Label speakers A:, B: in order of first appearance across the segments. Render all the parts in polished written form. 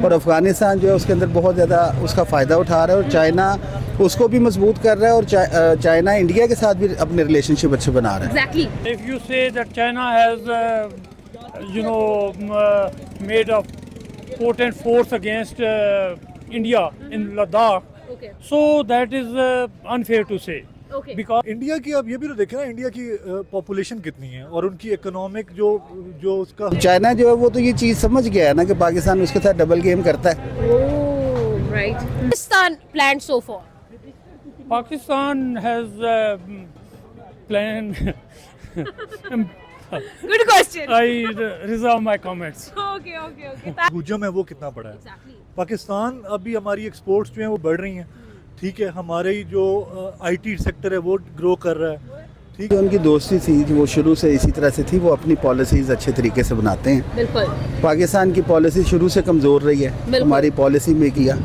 A: और अफ़गानिस्तान जो है उसके अंदर बहुत ज़्यादा उसका फ़ायदा उठा रहा है और चाइना उसको भी मजबूत कर रहा है और चाइना इंडिया के साथ भी अपने रिलेशनशिप अच्छे बना रहा है।
B: Exactly.
C: If you say that China has, made a potent force against India in Ladakh,
B: Okay.
C: so that is unfair to say.
B: Okay.
C: Because
D: India की आप ये भी तो देखें ना, इंडिया की पॉपुलेशन कितनी है और उनकी इकोनॉमिक जो जो उसका
A: चाइना जो है वो तो ये चीज़ समझ गया है ना कि पाकिस्तान उसके साथ डबल गेम करता है।
B: Oh, right. Pakistan planned so far.
C: Pakistan has planned.
B: Good question.
C: I reserve my comments.
B: Okay.
D: हुजम है वो कितना बड़ा है।
B: Exactly.
D: पाकिस्तान अभी हमारी एक्सपोर्ट्स जो हैं वो बढ़ रही हैं, ठीक है, हमारे जो आईटी सेक्टर है वो ग्रो कर रहा है, ठीक
A: जो
D: है।
A: उनकी दोस्ती थी वो शुरू से इसी तरह से थी, वो अपनी पॉलिसीज़ अच्छे तरीके से बनाते हैं।
B: बिल्कुल.
A: पाकिस्तान की पॉलिसी शुरू से कमज़ोर रही है,
B: बिल्कुल।
A: हमारी पॉलिसी में किया।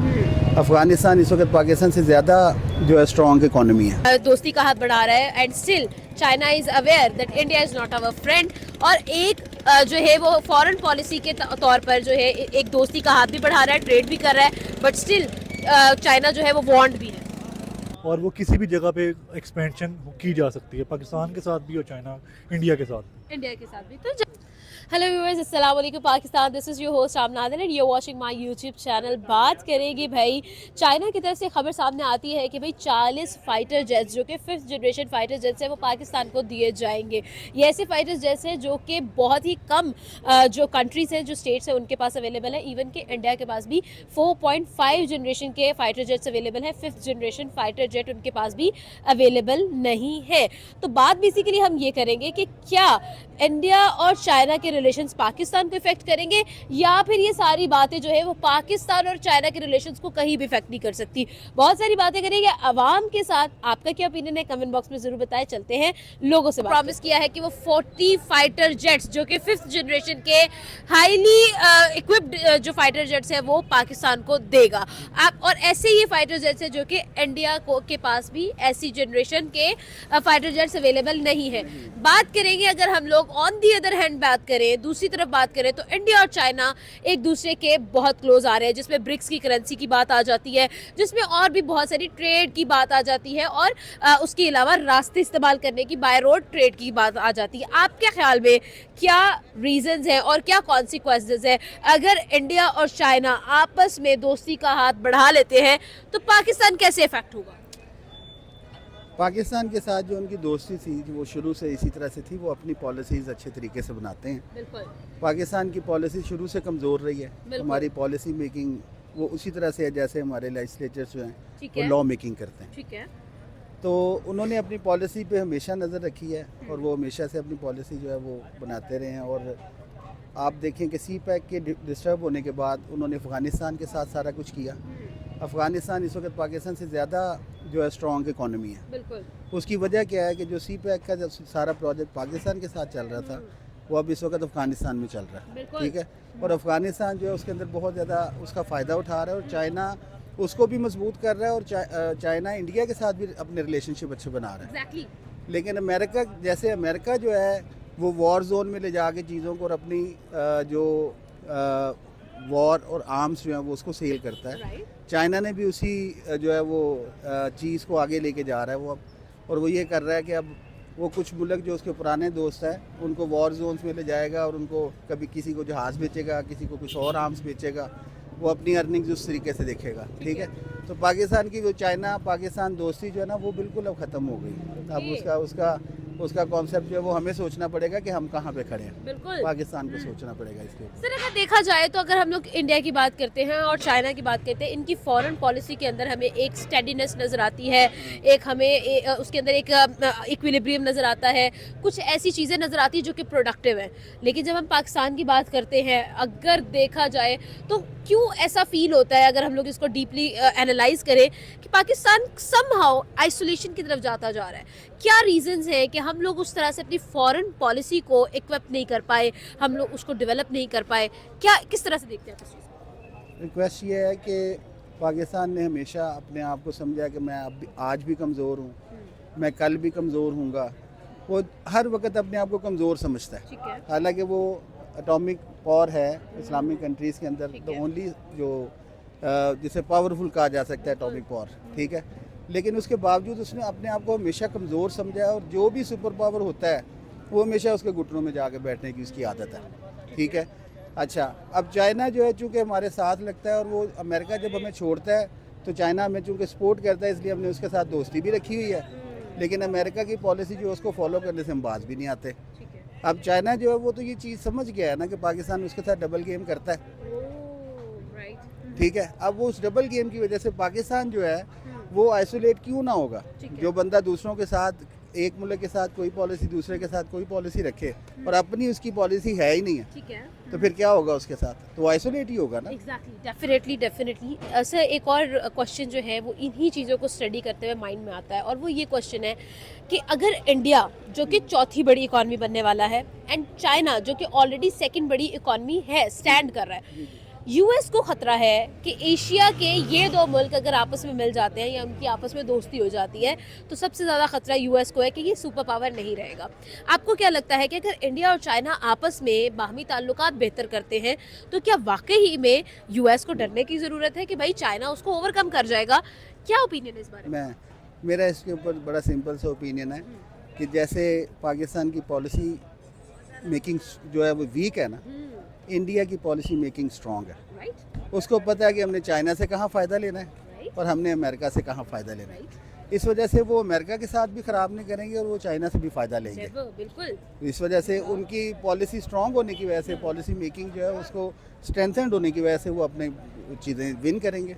A: अफ़गानिस्तान इस वक्त पाकिस्तान से ज़्यादा जो है स्ट्रॉन्ग इकॉनमी है।
B: दोस्ती का हाथ बढ़ा रहा है and still China is aware that India is not our friend और एक जो है वो फॉरेन पॉलिसी के तौर पर जो है एक दोस्ती का हाथ भी बढ़ा रहा है, ट्रेड भी कर रहा है, बट स्टिल चाइना जो है वो वांट भी है।
D: और वो किसी भी जगह पे एक्सपेंशन की जा सकती है, पाकिस्तान के साथ भी और चाइना इंडिया के साथ।
B: इंडिया के साथ भी तो हेलो व्यूअर्स, अस्सलाम वालेकुम Pakistan, this is your host आमनादन and you watching my YouTube channel. बात करेंगे भाई चाइना की तरफ से खबर सामने आती है कि भाई 40 फाइटर जेट्स जो कि 5th जनरेशन फाइटर जेट्स है वो पाकिस्तान को दिए जाएंगे। ये ऐसे फाइटर जेट्स हैं जो कि बहुत ही कम जो कंट्रीज़ हैं, जो स्टेट्स हैं उनके पास अवेलेबल है। इवन कि इंडिया के पास भी 4.5 जनरेशन के फाइटर जेट्स अवेलेबल है, 5th जनरेशन फाइटर जेट उनके पास भी अवेलेबल नहीं है। तो बात बेसिकली हम ये करेंगे कि क्या इंडिया और चाइना के रिलेशंस पाकिस्तान को इफेक्ट करेंगे या फिर ये सारी बातें जो है वो पाकिस्तान और चाइना के रिलेशंस को कहीं भी इफेक्ट नहीं कर सकती। बहुत सारी बातें करेंगे अवाम के साथ। आपका क्या ओपिनियन है कमेंट बॉक्स में जरूर बताएं। चलते हैं लोगों से प्रॉमिस किया है कि वो 40 फाइटर जेट्स जो कि 5th जनरेशन के हाईली इक्विप्ड जो फाइटर जेट्स है वो पाकिस्तान को देगा। आप और ऐसे ये फाइटर जेट्स है जो कि इंडिया को के पास भी ऐसी जनरेशन के फाइटर जेट्स अवेलेबल नहीं है। बात करेंगे अगर हम लोग ऑन दी अदर हैंड बात करें, दूसरी तरफ बात करें तो इंडिया और चाइना एक दूसरे के बहुत क्लोज आ रहे हैं, जिसमें ब्रिक्स की करेंसी की बात आ जाती है, जिसमें और भी बहुत सारी ट्रेड की बात आ जाती है और उसके अलावा रास्ते इस्तेमाल करने की, बाय रोड ट्रेड की बात आ जाती है। आपके ख्याल में क्या रीजंस हैं और क्या कॉन्सिक्वेंसेस है अगर इंडिया और चाइना आपस में दोस्ती का हाथ बढ़ा लेते हैं तो पाकिस्तान कैसे इफेक्ट होगा?
A: पाकिस्तान के साथ जो उनकी दोस्ती थी वो शुरू से इसी तरह से थी, वो अपनी पॉलिसीज़ अच्छे तरीके से बनाते हैं।
B: बिल्कुल.
A: पाकिस्तान की पॉलिसी शुरू से कमज़ोर रही है,
B: बिल्कुल।
A: हमारी पॉलिसी मेकिंग वो उसी तरह से है जैसे हमारे लेजिस्लेचर्स जो हैं
B: ठीक
A: वो
B: है.
A: लॉ मेकिंग करते हैं।
B: ठीक है.
A: तो उन्होंने अपनी पॉलिसी पे हमेशा नज़र रखी है और वो हमेशा से अपनी पॉलिसी जो है वो बनाते रहे हैं। और आप देखें कि सी पैक के डिस्टर्ब होने के बाद उन्होंने अफ़गानिस्तान के साथ सारा कुछ किया। अफ़गानिस्तान इस वक्त पाकिस्तान से ज़्यादा जो है स्ट्रॉन्ग इकॉनमी है।
B: बिल्कुल.
A: उसकी वजह क्या है कि जो सी पैक का जब सारा प्रोजेक्ट पाकिस्तान के साथ चल रहा था वो अब इस वक्त अफ़गानिस्तान में चल रहा है,
B: बिल्कुल.
A: ठीक है। और अफ़गानिस्तान जो है उसके अंदर बहुत ज़्यादा उसका फ़ायदा उठा रहा है और चाइना उसको भी मजबूत कर रहा है और चाइना इंडिया के साथ भी अपने रिलेशनशिप अच्छे बना रहा है।
B: Exactly.
A: लेकिन अमेरिका जैसे अमेरिका जो है वो वॉर जोन में ले जाके चीज़ों को और अपनी जो वॉर और आर्म्स जो है वो उसको सेल करता है।
B: Right.
A: चाइना ने भी उसी जो है वो चीज़ को आगे लेके जा रहा है वो अब, और वो ये कर रहा है कि अब वो कुछ मुल्क जो उसके पुराने दोस्त हैं उनको वॉर जोन्स में ले जाएगा और उनको कभी किसी को जहाज़ बेचेगा, किसी को कुछ और आर्म्स बेचेगा, वो अपनी अर्निंग्स उस तरीके से देखेगा, ठीक है। तो पाकिस्तान की जो चाइना पाकिस्तान दोस्ती जो है ना वो बिल्कुल अब ख़त्म हो गई। अब उसका कॉन्सेप्ट जो है वो हमें सोचना पड़ेगा कि हम कहाँ पे खड़े हैं।
B: बिल्कुल.
A: पाकिस्तान को सोचना पड़ेगा इसके ऊपर।
B: सर अगर देखा जाए तो अगर हम लोग इंडिया की बात करते हैं और चाइना की बात करते हैं, इनकी फॉरेन पॉलिसी के अंदर हमें एक स्टेडीनेस नज़र आती है, एक हमें उसके अंदर एक इक्विलिब्रियम नज़र आता है, कुछ ऐसी चीज़ें नज़र आती हैं जो कि प्रोडक्टिव हैं। लेकिन जब हम पाकिस्तान की बात करते हैं, अगर देखा जाए तो क्यों ऐसा फील होता है अगर हम लोग इसको डीपली एनालाइज करें कि पाकिस्तान समहाउ आइसोलेशन की तरफ जाता जा रहा है? क्या रीजंस हैं कि हम लोग उस तरह से अपनी फॉरेन पॉलिसी को इक्विप नहीं कर पाए, हम लोग उसको डेवलप नहीं कर पाए? क्या किस तरह से देखते हैं इस चीज़ को?
A: रिक्वेस्ट ये है कि पाकिस्तान ने हमेशा अपने आप को समझा कि मैं आज भी कमज़ोर हूँ, मैं कल भी कमज़ोर हूँगा। वो हर वक्त अपने आप को कमज़ोर समझता है,
B: ठीक है.
A: हालांकि वो एटॉमिक पावर है इस्लामिक कंट्रीज़ के अंदर,
B: ठीक
A: द
B: है।
A: ओनली जो जिसे पावरफुल कहा जा सकता है एटॉमिक पावर, ठीक है। लेकिन उसके बावजूद उसने अपने आप को हमेशा कमज़ोर समझा है, और जो भी सुपर पावर होता है वो हमेशा उसके घुटनों में जाके बैठने की उसकी आदत है, ठीक है। अच्छा, अब चाइना जो है चूँकि हमारे साथ लगता है, और वो अमेरिका जब हमें छोड़ता है तो चाइना हमें चूँकि सपोर्ट करता है, इसलिए हमने उसके साथ दोस्ती भी रखी हुई है। लेकिन अमेरिका की पॉलिसी जो है उसको फॉलो करने से हम बाज भी नहीं आते।
B: ठीक है।
A: अब चाइना जो है वो तो ये चीज़ समझ गया है ना कि पाकिस्तान उसके साथ डबल गेम करता है,
B: राइट।
A: ठीक है। अब वो उस डबल गेम की वजह से पाकिस्तान जो है वो आइसोलेट क्यों ना होगा।
B: ठीक है।
A: जो बंदा दूसरों के साथ, एक मुल्क के साथ कोई पॉलिसी, दूसरे के साथ कोई पॉलिसी रखे और अपनी उसकी पॉलिसी है ही नहीं है,
B: ठीक है।
A: तो फिर क्या होगा उसके साथ, तो आइसोलेट ही होगा ना।
B: Exactly, definitely. सर, एक और क्वेश्चन जो है वो इन्हीं चीज़ों को स्टडी करते हुए माइंड में आता है, और वो ये क्वेश्चन है कि अगर इंडिया जो कि चौथी बड़ी इकॉनमी बनने वाला है, एंड चाइना जो कि ऑलरेडी सेकंड बड़ी इकॉनमी है, स्टैंड कर रहा है, यूएस को खतरा है कि एशिया के ये दो मुल्क अगर आपस में मिल जाते हैं या उनकी आपस में दोस्ती हो जाती है, तो सबसे ज़्यादा खतरा यूएस को है कि ये सुपर पावर नहीं रहेगा। आपको क्या लगता है कि अगर इंडिया और चाइना आपस में बाहमी ताल्लुकात बेहतर करते हैं, तो क्या वाकई में यूएस को डरने की ज़रूरत है कि भाई चाइना उसको ओवरकम कर जाएगा? क्या ओपिनियन है इस बारे में?
A: मेरा इसके ऊपर बड़ा सिंपल सा ओपिनियन है कि जैसे पाकिस्तान की पॉलिसी मेकिंग जो है वो वीक है ना, इंडिया की पॉलिसी मेकिंग स्ट्रॉन्ग है।
B: राइट,
A: उसको पता है कि हमने चाइना से कहाँ फ़ायदा लेना है
B: राइट,
A: और हमने अमेरिका से कहाँ फ़ायदा लेना है।
B: राइट।
A: इस वजह से वो अमेरिका के साथ भी ख़राब नहीं करेंगे और वो चाइना से भी फ़ायदा लेंगे।
B: बिल्कुल।
A: इस वजह से उनकी पॉलिसी स्ट्रॉन्ग होने की वजह से, पॉलिसी मेकिंग जो है उसको स्ट्रेंथेंड होने की वजह से वो अपने चीज़ें विन करेंगे।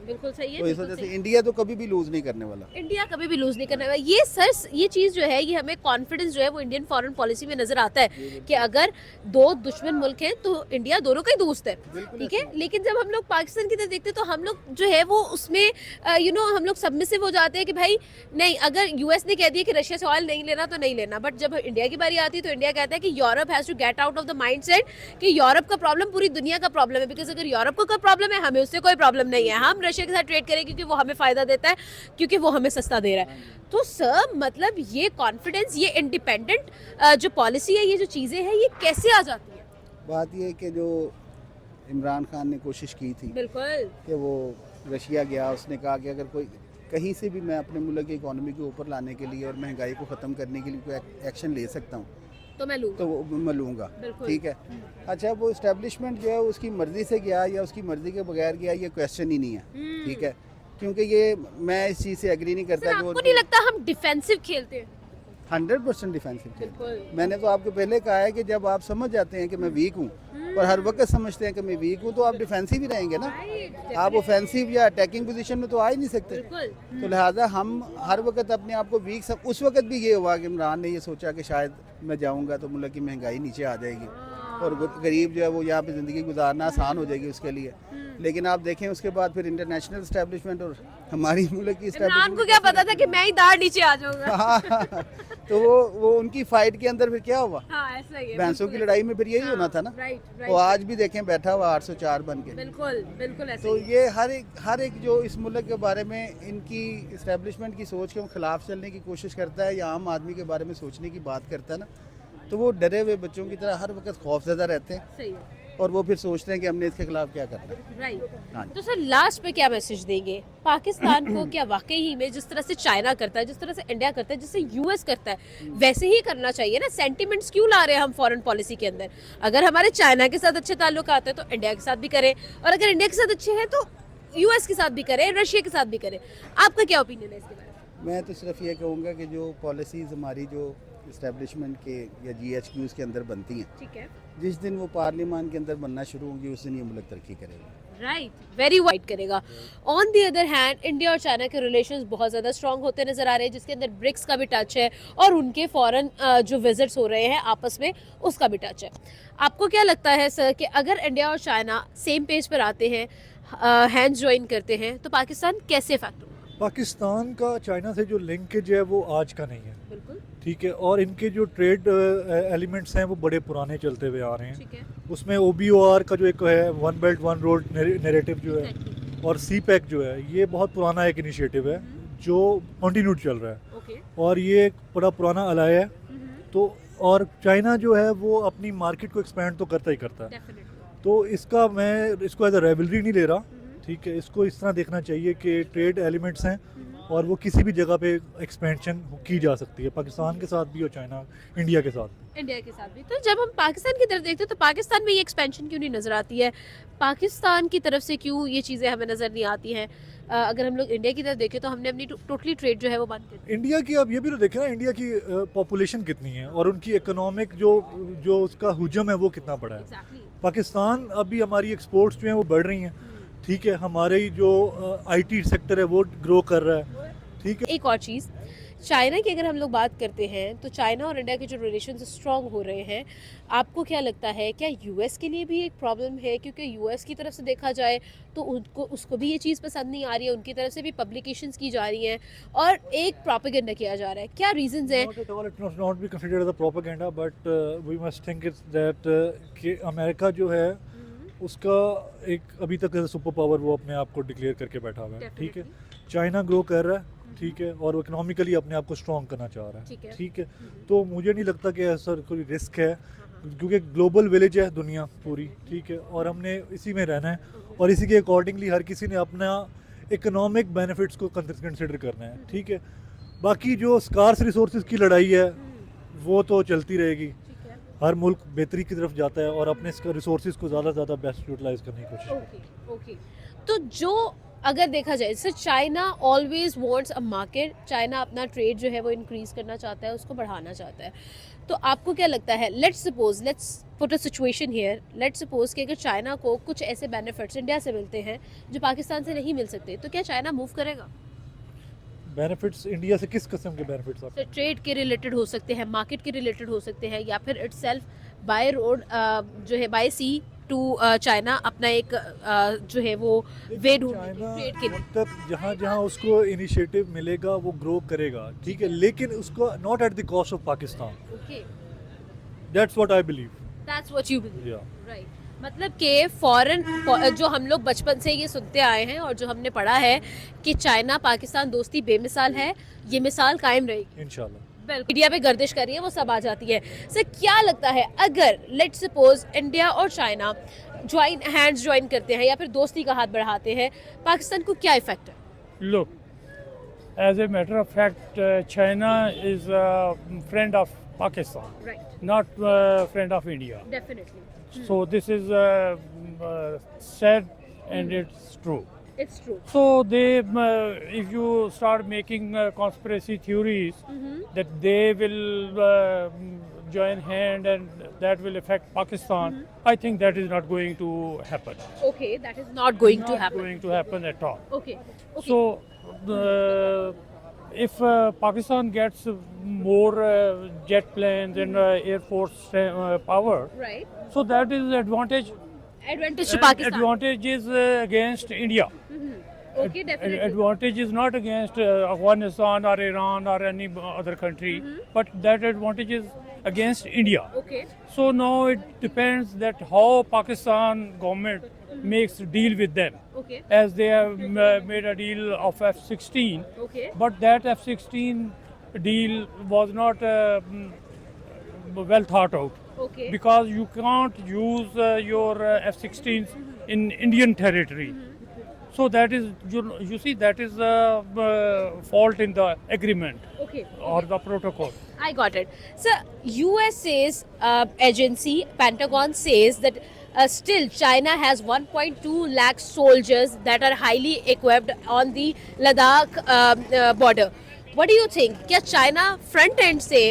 B: बिल्कुल सही है।
A: तो इस
B: बिल्कुल
A: वजह से
B: सही है।
A: इंडिया तो कभी भी लूज़ नहीं करने वाला।
B: इंडिया कभी भी लूज नहीं करने वाला। ये सर, ये चीज़ जो है, ये हमें कॉन्फिडेंस जो है वो इंडियन फॉरेन पॉलिसी में नजर आता है कि अगर दो दुश्मन मुल्क हैं तो इंडिया दोनों का ही दोस्त है, ठीक है। लेकिन जब हम लोग पाकिस्तान की तरफ देखते हैं तो हम लोग जो है वो उसमें हम लोग सबमिसिव हो जाते हैं कि भाई नहीं, अगर यूएस ने कह दिया कि रशिया से ऑयल नहीं लेना तो नहीं लेना, बट जब इंडिया की बारी आती है तो इंडिया कहता है कि Europe has to get out of the mindset कि यूरोप का प्रॉब्लम पूरी दुनिया का प्रॉब्लम है, बिकॉज अगर यूरोप को कोई प्रॉब्लम है हमें उससे कोई प्रॉब्लम नहीं है, हम रशिया के साथ ट्रेड करें क्योंकि वो हमें फ़ायदा देता है, क्योंकि वो हमें सस्ता दे रहा है। तो सर, मतलब ये कॉन्फिडेंस, ये इंडिपेंडेंट जो पॉलिसी है, ये जो चीज़ें हैं, ये कैसे आ जाती है?
A: बात ये है कि जो इमरान खान ने कोशिश की थी
B: बिल्कुल।
A: कि वो रशिया गया, उसने कहा कि अगर कोई कहीं से भी मैं अपने मुल्क की इकोनॉमी को ऊपर लाने के लिए और महंगाई को ख़त्म करने के लिए कोई एक्शन ले सकता हूँ
B: तो मैं लूँ।
A: तो वो मैं लूँगा,
B: बिल्कुल।
A: ठीक है। अच्छा, वो इस्टेब्लिशमेंट जो है उसकी मर्ज़ी से गया या उसकी मर्ज़ी के बगैर गया, ये क्वेश्चन ही नहीं है, ठीक है। क्योंकि ये मैं इस चीज़ से एग्री नहीं
B: सर,
A: करता कि
B: आपको नहीं लगता हम डिफेंसिव खेलते हैं?
A: 100% डिफेंसिव थे।
B: बिल्कुल।
A: मैंने तो आपको पहले कहा है कि जब आप समझ जाते हैं कि मैं वीक हूँ और हर वक्त समझते हैं कि मैं वीक हूँ, तो आप डिफेंसिव ही रहेंगे ना। आप ऑफेंसिव या अटैकिंग पोजीशन में तो आ ही नहीं सकते।
B: बिल्कुल।
A: तो लिहाजा हम हर वक्त अपने आप को वीक उस वक्त भी ये हुआ कि इमरान ने ये सोचा कि शायद मैं जाऊँगा तो मुल्क की महंगाई नीचे आ जाएगी और गरीब जो है वो यहाँ पे ज़िंदगी गुजारना आसान हो जाएगी उसके लिए। लेकिन आप देखें उसके बाद फिर इंटरनेशनल इस्टेब्लिशमेंट और हमारी मुल्क की
B: इमरान को क्या पता था कि मैं ही दाढ़ नीचे आ जाऊंगा?
A: हाँ, तो वो उनकी फाइट के अंदर फिर क्या हुआ,
B: हाँ, ऐसा ही है।
A: भैंसों की लड़ाई में फिर यही होना था ना।
B: राइट,
A: वो आज भी देखें बैठा हुआ 804 बन के।
B: बिल्कुल, बिल्कुल ऐसा
A: तो
B: ही है।
A: ये हर एक जो इस मुल्क के बारे में इनकी इस्टेब्लिशमेंट की सोच के खिलाफ चलने की कोशिश करता है या आम आदमी के बारे में सोचने की बात करता है ना, तो वो डरे हुए बच्चों की तरह हर वक्त खौफजदा रहते हैं
B: सही है।
A: और वो फिर सोचते हैं कि हमने इसके खिलाफ क्या करना है।
B: राइट।
A: हाँ।
B: तो सर, लास्ट पे क्या मैसेज देंगे पाकिस्तान को? क्या वाकई ही में जिस तरह से चाइना करता है, जिस तरह से इंडिया करता है, जिससे यूएस करता है, वैसे ही करना चाहिए ना? सेंटिमेंट्स क्यों ला रहे हैं हम फॉरेन पॉलिसी के अंदर? अगर हमारे चाइना के साथ अच्छे ताल्लुक आते हैं तो इंडिया के साथ भी करें, और अगर इंडिया के साथ अच्छे हैं तो यूएस के साथ भी करें, रशिया के साथ भी करें। आपका क्या ओपिनियन है इसके बारे में?
A: मैं तो सिर्फ ये कहूँगा कि जो पॉलिसीज़ हमारी जो इस्टेब्लिशमेंट के या GHQs के अंदर बनती हैं,
B: ठीक है।
A: जिस दिन वो पार्लियामान के अंदर बनना शुरू होंगी उस दिन ये मुल्क तरक्की करेगा।
B: राइट, वेरी वाइड करेगा। On the other hand, India और चाइना के रिलेशंस बहुत ज़्यादा स्ट्रांग होते नजर आ रहे हैं, जिसके अंदर ब्रिक्स का भी टच है और उनके फॉरेन जो विजिट्स हो रहे हैं आपस में, उसका भी टच है। आपको क्या लगता है सर कि अगर इंडिया और चाइना सेम पेज पर आते हैं, हैंड्स ज्वाइन करते हैं, तो पाकिस्तान कैसे इफेक्ट होगा?
D: पाकिस्तान का चाइना से जो लिंकेज है वो आज का नहीं है,
B: बिल्कुल,
D: ठीक है। और इनके जो ट्रेड एलिमेंट्स हैं वो बड़े पुराने चलते हुए आ रहे हैं।
B: ठीक है।
D: उसमें OBOR का जो एक है, one belt one road narrative जो है, और CPEC जो है, ये बहुत पुराना एक इनिशिएटिव है जो कंटिन्यूड चल रहा है,
B: ओके।
D: और ये एक बड़ा पुराना अलाय है। तो और चाइना जो है वो अपनी मार्केट को एक्सपेंड तो करता ही करता है,
B: डेफिनेटली
D: तो इसका मैं इसको एज अ रेवलरी नहीं ले रहा, ठीक है। इसको इस तरह देखना चाहिए कि ट्रेड एलिमेंट्स हैं और वो किसी भी जगह पे एक्सपेंशन की जा सकती है, पाकिस्तान के साथ भी और चाइना इंडिया के साथ भी।
B: इंडिया के साथ भी। तो जब हम पाकिस्तान की तरफ देखते हैं तो पाकिस्तान में ये एक्सपेंशन क्यों नहीं नज़र आती है, पाकिस्तान की तरफ से क्यों ये चीज़ें हमें नज़र नहीं आती हैं? अगर हम लोग इंडिया की तरफ देखें तो हमने अपनी टोटली ट्रेड जो है वो बंद कर दी।
D: इंडिया की आप ये भी तो देखें ना, इंडिया की पॉपुलेशन कितनी है और उनकी इकोनॉमिक जो उसका हुजम है वो कितना बड़ा है।
B: एग्जैक्टली
D: पाकिस्तान अभी हमारी एक्सपोर्ट्स जो हैं वो बढ़ रही हैं, ठीक है। हमारे ही जो आईटी सेक्टर है वो ग्रो कर रहा है, ठीक है।
B: एक और चीज़, चाइना की अगर हम लोग बात करते हैं तो चाइना और इंडिया के जो रिलेशन स्ट्रॉन्ग हो रहे हैं, आपको क्या लगता है क्या यूएस के लिए भी एक प्रॉब्लम है? क्योंकि यूएस की तरफ से देखा जाए तो उसको भी ये चीज़ पसंद नहीं आ रही है, उनकी तरफ से भी पब्लिकेशंस की जा रही हैं और एक प्रोपेगेंडा किया जा रहा है। क्या रीजंस हैं?
D: Not at all, it must not be considered as a propaganda, but we must think it's that कि अमेरिका जो है उसका एक अभी तक सुपर पावर वो अपने आप को डिक्लेयर करके बैठा हुआ है, ठीक है। चाइना ग्रो कर रहा है, ठीक है, और वो इकोनॉमिकली अपने आप को स्ट्रॉन्ग करना चाह रहा
B: ठीक
D: है,
B: है।
D: ठीक है। तो मुझे नहीं लगता कि ऐसा कोई रिस्क है, क्योंकि ग्लोबल विलेज है दुनिया पूरी, ठीक है, और हमने इसी में रहना है और इसी के अकॉर्डिंगली हर किसी ने अपना इकोनॉमिक बेनिफिट्स को कंसिडर करना है, ठीक है। बाकी जो स्कार्स रिसोर्सेज की लड़ाई है वो तो चलती रहेगी,
B: ठीक है,
D: हर मुल्क बेहतरी की तरफ जाता है और अपने रिसोर्सेज को ज़्यादा से ज़्यादा बेस्ट यूटिलाइज करने की कोशिश करता है।
B: Okay okay. तो जो अगर देखा जाए जैसे China always wants a market, China अपना ट्रेड जो है वो इंक्रीज करना चाहता है, उसको बढ़ाना चाहता है। तो आपको क्या लगता है, let's put a situation here, let's suppose कि अगर चाइना को कुछ ऐसे बेनिफिट्स इंडिया से मिलते हैं जो पाकिस्तान से नहीं मिल सकते, तो क्या चाइना मूव करेगा?
D: बेनिफिट्स इंडिया से किस किस्म के बेनिफिट्स आप?
B: ट्रेड के रिलेटेड हो सकते हैं, मार्केट के रिलेटेड हो सकते हैं, या फिर इटसेल्फ बाय रोड जो है बाय सी टू चाइना अपना एक जो है वो वे ढूंढ ट्रेड के लिए।
D: मतलब जहाँ जहाँ उसको इनिशिएटिव मिलेगा वो ग्रो करेगा, ठीक है, लेकिन उसको not at the cost of Pakistan.
B: Okay,
D: that's what I believe.
B: That's what you believe,
D: या
B: राइट। मतलब कि फॉरेन जो हम लोग बचपन से ये सुनते आए हैं और जो हमने पढ़ा है कि चाइना पाकिस्तान दोस्ती बेमिसाल है, ये मिसाल कायम रहेगी
D: इंशाल्लाह।
B: मीडिया पे गर्दिश कर रही है वो सब आ जाती है। सर क्या लगता है अगर लेट्स सपोज इंडिया और चाइना ज्वाइन करते हैं या फिर दोस्ती का हाथ बढ़ाते हैं, पाकिस्तान को क्या इफेक्ट है?
C: Look, as a matter of fact, China is a friend of Pakistan,
B: right,
C: not friend of India.
B: Definitely
C: So this is sad and it's true.
B: It's true.
C: So they, if you start making conspiracy theories that they will join hand and that will affect Pakistan, I think that is not going to happen.
B: Okay, that is not going to
C: Not
B: happen.
C: going to happen at all.
B: Okay okay,
C: So, if Pakistan gets more jet planes and Air Force power,
B: right,
C: so that is advantage.
B: Advantage to Pakistan.
C: Advantage is against India.
B: Okay, definitely
C: Advantage is not against Afghanistan or Iran or any other country, but that advantage is against India.
B: Okay,
C: So now it depends that how Pakistan government makes deal with them,
B: okay,
C: as they have made a deal of F-16,
B: okay,
C: but that F-16 deal was not well thought out,
B: okay,
C: because you can't use your F-16s in Indian territory. So that is, you see, that is the fault in the agreement
B: okay.
C: or the protocol.
B: I got it. So, US's agency, Pentagon, says that still China has 1.2 lakh soldiers that are highly equipped on the Ladakh border. What do you think? क्या China front end से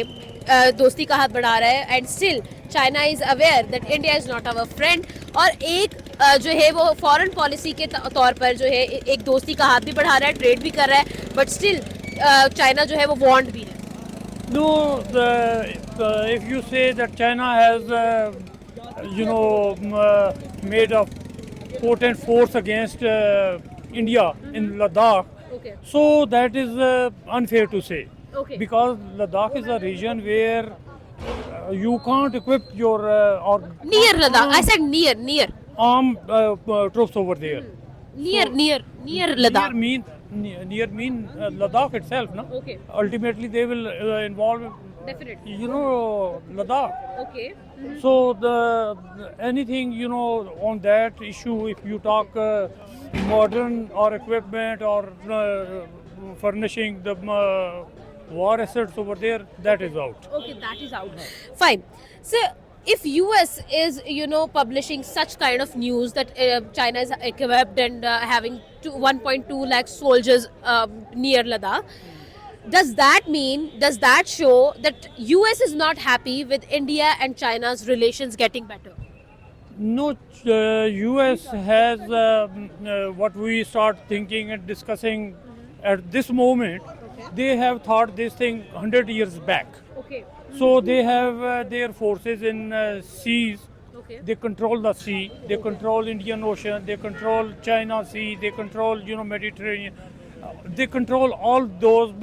B: दोस्ती का हाथ बढ़ा रहा है and still China is aware that India is not our friend, और एक जो है वो फॉरेन पॉलिसी के तौर पर जो है एक दोस्ती का हाथ भी बढ़ा रहा है, ट्रेड भी कर रहा है, बट स्टिल चाइना जो है वो वांट भी है।
C: No, if you say that China has, made a potent force against India in Ladakh,
B: okay
C: so that is unfair to say.
B: Okay,
C: Because Ladakh is a region where you can't equip your
B: near Ladakh, I said near
C: armed troops over there.
B: Near
C: Near
B: Ladakh.
C: mean Ladakh itself, no?
B: Okay.
C: Ultimately, they will involve
B: Definitely.
C: you know, Ladakh.
B: Okay.
C: So anything, you know, on that issue, if you talk modern or equipment or furnishing the war assets over there, that is out.
B: Okay, that is out. Fine. So, if US is, you know, publishing such kind of news that China is equipped and having 1.2 lakh soldiers near Ladakh, does that show that US is not happy with India and China's relations getting better?
C: No, US has what we start thinking and discussing at this moment. They have thought this thing 100 years back.
B: Okay.
C: So they have their forces in seas.
B: Okay.
C: They control the sea. They control Indian Ocean. They control China Sea. They control, you know, Mediterranean. They control all those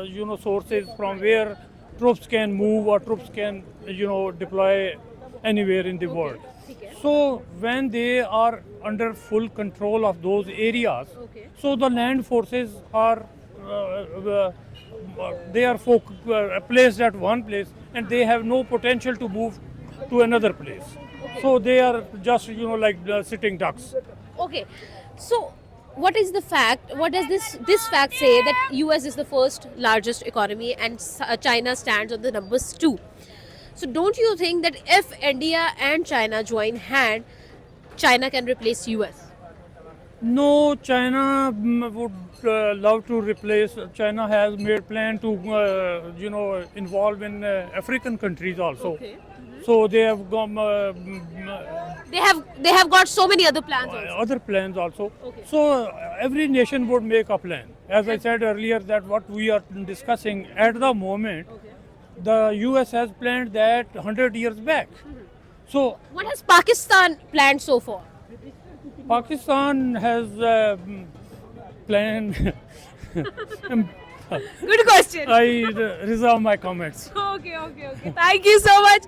C: you know, sources from where troops can move or troops can, you know, deploy anywhere in the world. So when they are under full control of those areas,
B: Okay.
C: so the land forces are they are placed at one place and they have no potential to move to another place. So they are just, you know, like sitting ducks.
B: Okay. So, what is the fact? What does this fact say that US is the first largest economy and China stands on the numbers 2? So, don't you think that if India and China join hand, China can replace US?
C: No, China would love to replace. China has made plan to, you know, involve in African countries also.
B: Okay.
C: So they have gone
B: They have got so many other plans also.
C: other plans also.
B: Okay.
C: So every nation would make a plan. As I said earlier, that what we are discussing at the moment, the US has planned that 100 years back. So
B: What has Pakistan planned so far?
C: Pakistan has planned.
B: Good question.
C: I reserve my comments.
B: Okay. Thank you so much.